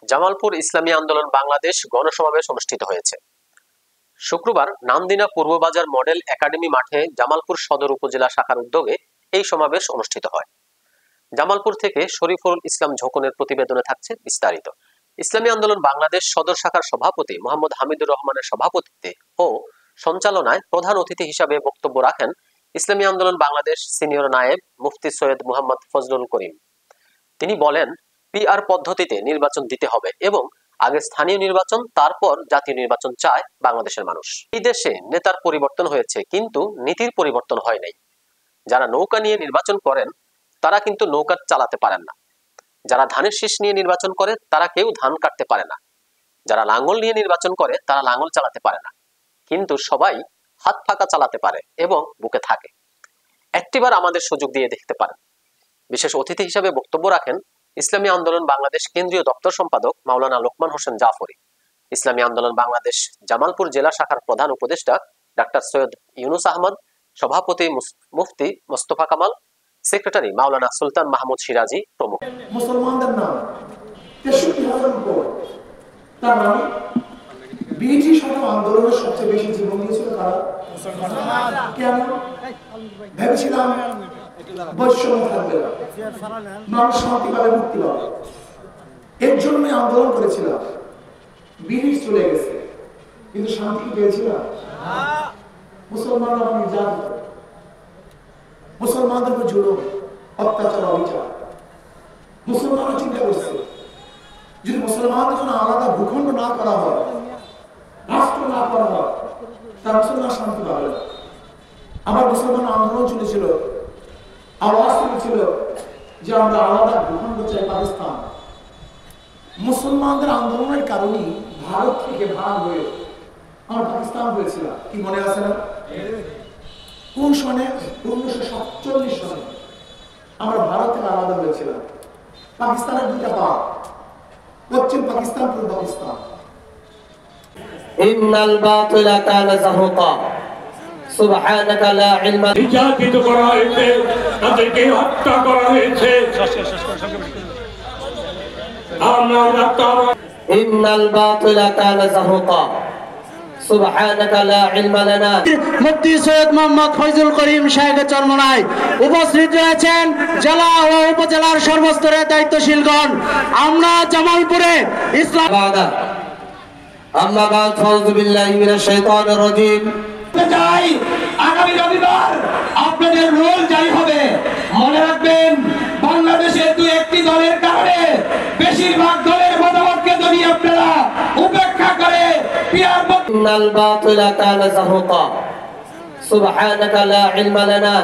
জামালপুর ইসলামী আন্দোলন বাংলাদেশ গণসমাবেশ অনুষ্ঠিত হয়েছে। শুক্রবার নান্দিনা পূর্ববাজার মডেল একাডেমি মাঠে জামালপুর সদর উপজেলা শাখার উদ্যোগে এই সমাবেশ অনুষ্ঠিত হয়। জামালপুর থেকে শরীফুল ইসলাম ঝোকনের প্রতিবেদনে থাকছে বিস্তারিত। ইসলামী আন্দোলন বাংলাদেশ সদর শাখার সভাপতি মোহাম্মদ হামিদুর রহমানের সভাপতিত্বে ও সঞ্চালনায় প্রধান অতিথি হিসাবে বক্তব্য রাখেন ইসলামী আন্দোলন বাংলাদেশ সিনিয়র নায়েব মুফতি সৈয়দ মুহাম্মদ ফজলুল করিম। তিনি বলেন, পিআর পদ্ধতিতে নির্বাচন দিতে হবে এবং আগে স্থানীয় নির্বাচন, তারপর জাতীয় নির্বাচন চায় বাংলাদেশের মানুষ। এই দেশে নেতার পরিবর্তন হয়েছে, কিন্তু নীতির পরিবর্তন হয় নাই। যারা নৌকা নিয়ে নির্বাচন করেন তারা কিন্তু নৌকা চালাতে পারেন না। যারা ধানের শীষ নিয়ে নির্বাচন করে তারা কেউ ধান কাটতে পারে না। যারা লাঙ্গল নিয়ে নির্বাচন করে তারা লাঙ্গল চালাতে পারে না, কিন্তু সবাই হাত ফাঁকা চালাতে পারে এবং বুকে থাকে। একটিবার আমাদের সুযোগ দিয়ে দেখতে পারেন। বিশেষ অতিথি হিসেবে বক্তব্য রাখেন ইসলামী আন্দোলন বাংলাদেশ কেন্দ্রীয় দপ্তর সম্পাদক মাওলানা লোকমান হোসেন জাফরি, ইসলামী আন্দোলন বাংলাদেশ জামালপুর জেলা শাখার প্রধান উপদেষ্টা ডাক্তার সৈয়দ ইউনুস আহমদ, সভাপতি মুফতি মোস্তফা কামাল, সেক্রেটারি মাওলানা সুলতান মাহমুদ সিরাজি প্রমুখ। মুসলমানদের নাম 63,000 উপর, তার মানে বিটি সহ আন্দোলনের সবচেয়ে বেশি জীবন দিয়েছিল কারা? মুসলমান। কেন? ভেবেছিলাম বৈষম্য থাকবে না, মানুষ শান্তি পাবে, মুক্তি পাবে, এর জন্য আন্দোলন করেছিলাম। ব্রিটিশ চলে গেছে, কিন্তু শান্তি পেয়েছিলাম। মুসলমানরা নির্যাতিত, মুসলমানদের উপর জুলুম, অত্যাচার, অবিচার। মুসলমানরা চিন্তা করছে যদি মুসলমানদের জন্য আলাদা ভূখণ্ড না করা হয়, রাষ্ট্র না করা হয়, তার মুসলমান শান্তি পাবে না। আমার মুসলমান আন্দোলন চলেছিল, আওয়াজ তুলেছিল যে আমরা আলাদা ভূখণ্ড চাই, পাকিস্তান। মুসলমানদের আন্দোলনের কারণে ভারত থেকে ভাগ হয়ে আমার পাকিস্তান হয়েছিল। কি মনে আছে না? কোন সনে? 1947 সনে আমরা ভারত থেকে আলাদা হয়েছিলাম। পাকিস্তানের দুইটা ভাগ, পশ্চিম পাকিস্তান, পূর্ব পাকিস্তান। ইন্নাল বাতিলা কানা যাহুকা সুবহানাকা লা ইলমা। নির্যাতিত করা হয়েছে, তাদেরকে হত্যা করা হয়েছে। ইন্নাল বাতিলা কানা যাহুকা সুবহানাকা লা ইলমা লানা। মুফতি সৈয়দ মুহাম্মদ ফজলুল করিম সাহেবের চরমনায় উপস্থিত রয়েছেন জেলা ও উপজেলার সর্বস্তরের দায়িত্বশীলগণ। আমরা জামালপুরে ইসলাম আম্মা বাদ ফাউযু বিল্লাহি মিনাশ শাইতানির রাজীম। আগামী রবিবার আপনাদের রোল জারি হবে। মনে রাখবেন, বাংলাদেশে দু একটি দলের কারণে বেশিরভাগ দলের মতামতকে যদি আপনারা উপেক্ষা করে ইন্নাল বাতিলা কানা যাহুকা সুবহানাকা লা ইলমা লানা।